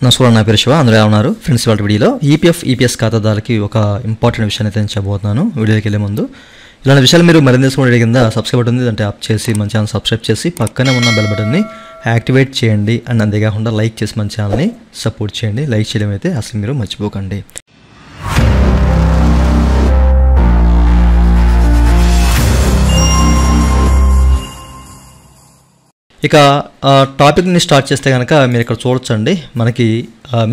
నమస్కారం, నా పేరు శివ. అందరూ ఎలా ఉన్నారు ఫ్రెండ్స్? వాళ్ళ వీడియోలో ఈపీఎఫ్ ఖాతాదారులకి ఒక ఇంపార్టెంట్ విషయాన్ని అయితే నేను చెప్పబోతున్నాను. వీడియోకి వెళ్ళే ముందు ఇలాంటి విషయాలు మీరు మరింత తెలుసుకోవడం కింద సబ్స్క్రైబ్ బటన్ ఉంది, అంటే ఆప్ చేసి మన ఛానల్ సబ్స్క్రైబ్ చేసి పక్కనే ఉన్న బెల్ బటన్ని యాక్టివేట్ చేయండి. అండ్ అంతేకాకుండా లైక్ చేసి మన ఛానల్ని సపోర్ట్ చేయండి. లైక్ చేయడం అయితే అసలు మీరు మర్చిపోకండి. ఇక టాపిక్ని స్టార్ట్ చేస్తే కనుక మీరు ఇక్కడ చూడొచ్చండి, మనకి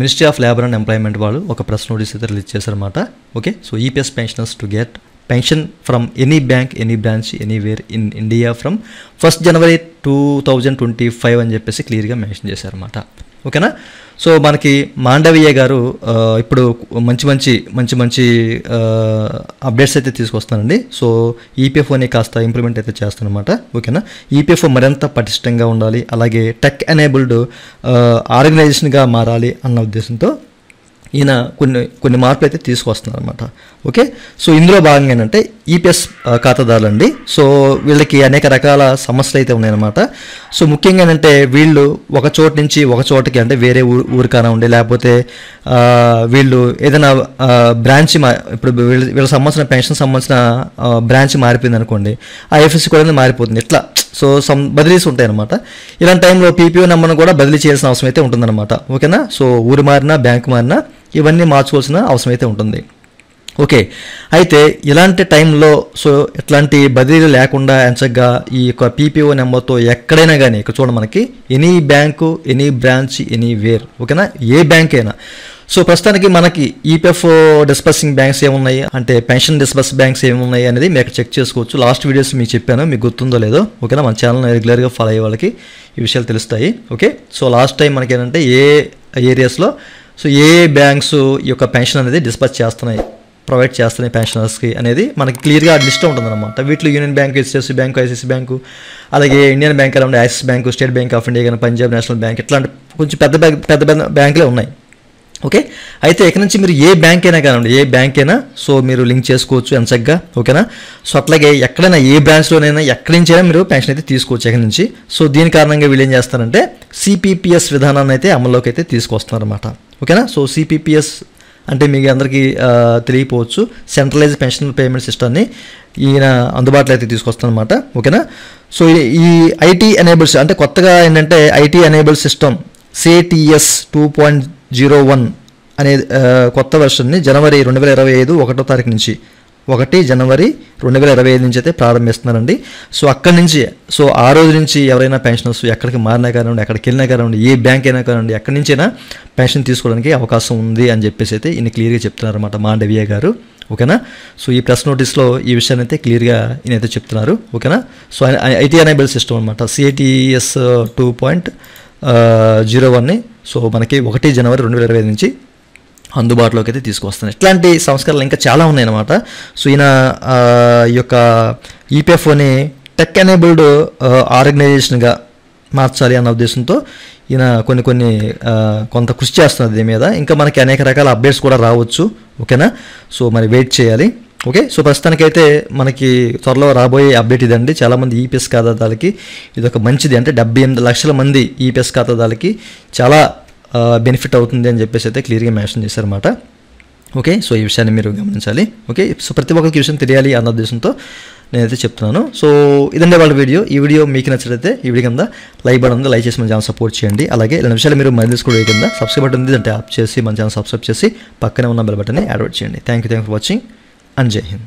ministry of labour and employment వాళ్ళు ఒక ప్రెస్ నోటీస్ అయితే రిలీజ్ చేశారన్నమాట. Okay, so EPS pensioners to get pension from any bank, any branch, anywhere in India from 1st January 2025 అని చెప్పేసి క్లియర్గా మెన్షన్ చేశారన్నమాట. ఓకేనా? సో మనకి మాండవీయ గారు ఇప్పుడు మంచి అప్డేట్స్ అయితే తీసుకొస్తానండి. సో ఈపీఎఫ్ఓని కాస్త ఇంప్లిమెంట్ అయితే చేస్తానమాట. ఓకేనా? ఈపీఎఫ్ఓ మరింత పటిష్టంగా ఉండాలి, అలాగే టెక్ ఎనేబుల్డ్ ఆర్గనైజేషన్గా మారాలి అన్న ఉద్దేశంతో ఈయన కొన్ని మార్పులు అయితే తీసుకొస్తున్నారు అనమాట. ఓకే, సో ఇందులో భాగంగా ఏంటంటే ఈపీఎస్ ఖాతాదారులు అండి, సో వీళ్ళకి అనేక రకాల సమస్యలు అయితే ఉన్నాయన్నమాట. సో ముఖ్యంగా ఏంటంటే వీళ్ళు ఒక చోటు నుంచి ఒక చోటకి, అంటే వేరే ఊరికైనా ఉండి, లేకపోతే వీళ్ళు ఏదైనా బ్రాంచ్ ఇప్పుడు వీళ్ళ సంబంధించిన పెన్షన్ సంబంధించిన బ్రాంచ్ మారిపోయింది అనుకోండి, ఆ ఎఫ్ఎస్సి కూడా మారిపోతుంది. ఇట్లా సో బదిలీస్ ఉంటాయి అనమాట. ఇలాంటి టైంలో పీపీఓ నెంబర్ను కూడా బదిలీ చేయాల్సిన అవసరం అయితే ఉంటుందన్నమాట. ఓకేనా? సో ఊరు మారినా, బ్యాంకు మారినా ఇవన్నీ మార్చుకోవాల్సిన అవసరం అయితే ఉంటుంది. ఓకే, అయితే ఇలాంటి టైంలో సో ఇట్లాంటి బదిలీలు లేకుండా ఎంచగ్గా ఈ యొక్క పీపీఓ నెంబర్తో ఎక్కడైనా కానీ, ఇక్కడ చూడండి మనకి any bank, any branch, anywhere. ఓకేనా? ఏ బ్యాంక్ అయినా. సో ప్రస్తుతానికి మనకి ఈపీఎఫ్ డిస్బర్సింగ్ బ్యాంక్స్ ఏమున్నాయి, అంటే పెన్షన్ డిస్బర్స్ బ్యాంక్స్ ఏమున్నాయి అనేది మీరు చెక్ చేసుకోవచ్చు. లాస్ట్ వీడియోస్ మీకు చెప్పాను, మీకు గుర్తుందో లేదో. ఓకేనా? మన ఛానల్ రెగ్యులర్గా ఫాలో అయ్యే వాళ్ళకి ఈ విషయాలు తెలుస్తాయి. ఓకే, సో లాస్ట్ టైం మనకి ఏంటంటే ఏ ఏరియాస్లో సో ఏ బ్యాంక్స్ ఈ యొక్క పెన్షన్ అనేది డిస్బర్స్ చేస్తున్నాయి, ప్రొవైడ్ చేస్తున్నాయి పెన్షనర్స్కి అనేది మనకి క్లియర్గా లిస్ట్ ఉంటుందన్నమాట. వీటిలో union bank, HDFC bank, ICICI bank, అలాగే ఇండియన్ బ్యాంక్ అలా ఉండే axis bank, state bank of India కానీ, పంజాబ్ నేషనల్ బ్యాంక్, ఇట్లాంటి కొంచెం పెద్ద బ్యాంకులే ఉన్నాయి. ఓకే, అయితే ఇక్కడ నుంచి మీరు ఏ బ్యాంక్ అయినా కానివ్వండి, ఏ బ్యాంక్ అయినా సో మీరు లింక్ చేసుకోవచ్చు ఎంచగ్గా. ఓకేనా? సో అట్లాగే ఎక్కడైనా ఏ బ్రాంచ్లోనైనా ఎక్కడి నుంచైనా మీరు పెన్షన్ అయితే తీసుకోవచ్చు ఎక్కడి నుంచి. సో దీని కారణంగా వీళ్ళు ఏం చేస్తారంటే సిపిపిఎస్ విధానాన్ని అయితే అమల్లోకి అయితే తీసుకొస్తున్నారు అనమాట. ఓకేనా? సో సిపిపిఎస్ అంటే మీకు అందరికీ తెలియకపోవచ్చు, సెంట్రలైజ్డ్ పెన్షన్ పేమెంట్ సిస్టమ్ని ఈయన అందుబాటులో అయితే తీసుకొస్తానమాట. ఓకేనా? సో ఈ ఐటీ ఎనేబుల్స్ అంటే కొత్తగా ఏంటంటే ఐటీ ఎనేబుల్ సిస్టమ్ సిటిఎస్ 2.01 అనే కొత్త వెర్షన్ని జనవరి 2025 1వ తారీఖు నుంచి 1 జనవరి 2025 నుంచి అయితే ప్రారంభిస్తున్నారండి. సో అక్కడి నుంచి సో ఆ రోజు నుంచి ఎవరైనా పెన్షనర్స్ ఎక్కడికి మారినా కానివ్వండి, ఎక్కడికి వెళ్ళినా కానివ్వండి, ఏ బ్యాంక్ అయినా కానివ్వండి, ఎక్కడి నుంచైనా పెన్షన్ తీసుకోవడానికి అవకాశం ఉంది అని చెప్పేసి అయితే ఈయన క్లియర్గా చెప్తున్నారు అనమాట, మాండవీయ గారు. ఓకేనా? సో ఈ ప్రెస్ నోటీస్లో ఈ విషయాన్ని అయితే క్లియర్గా ఈయనైతే చెప్తున్నారు. ఓకేనా? సో ఐటీ ఎనేబుల్ సిస్టమ్ అనమాట సిటిఎస్ 2.01ని సో మనకి 1 జనవరి 2025 నుంచి అందుబాటులోకి అయితే తీసుకొస్తున్నాయి. ఇట్లాంటి సంస్కరణలు ఇంకా చాలా ఉన్నాయన్నమాట. సో ఈయన ఈ యొక్క ఈపీఎఫ్ఓని టెక్ ఎనేబుల్డ్ ఆర్గనైజేషన్గా మార్చాలి అన్న ఉద్దేశంతో ఈయన కొంత కృషి చేస్తున్నది దీని మీద. ఇంకా మనకి అనేక రకాల అప్డేట్స్ కూడా రావచ్చు. ఓకేనా? సో మరి వెయిట్ చేయాలి. ఓకే, సో ప్రస్తుతానికైతే మనకి త్వరలో రాబోయే అప్డేట్ ఇదండి. చాలామంది ఈపీఎస్ ఖాతాదారులకి ఇది ఒక మంచిది, అంటే 78 లక్షల మంది ఈపీఎస్ ఖాతాదారులకి చాలా బెనిఫిట్ అవుతుంది అని చెప్పేసి అయితే క్లియర్గా మెన్షన్ చేశారన్నమాట. ఓకే, సో ఈ విషయాన్ని మీరు గమనించాలి. ఓకే, సో ప్రతి ఒక్కరికి విషయం తెలియాలి అన్న ఉద్దేశంతో నేనైతే చెప్తున్నాను. సో ఇదండి వాళ్ళ వీడియో. ఈ వీడియో మీకు నచ్చినట్లయితే ఈ వీడియో కింద లైక్ బటన్ ఉంది, లైక్ చేసి మన ఛానల్ సపోర్ట్ చేయండి. అలాగే ఇలాంటి విషయాలు మీరు మరి తెలుసుకోవడం కింద సబ్స్క్రైబ్ బటన్ ఉంది, అంటే ఆప్ చేసి మన ఛానల్ సబ్స్క్రైబ్ చేసి పక్కనే ఉన్న బెల్ బటన్ని యాడ్ చేయండి. Thank you for watching and జై హింద్.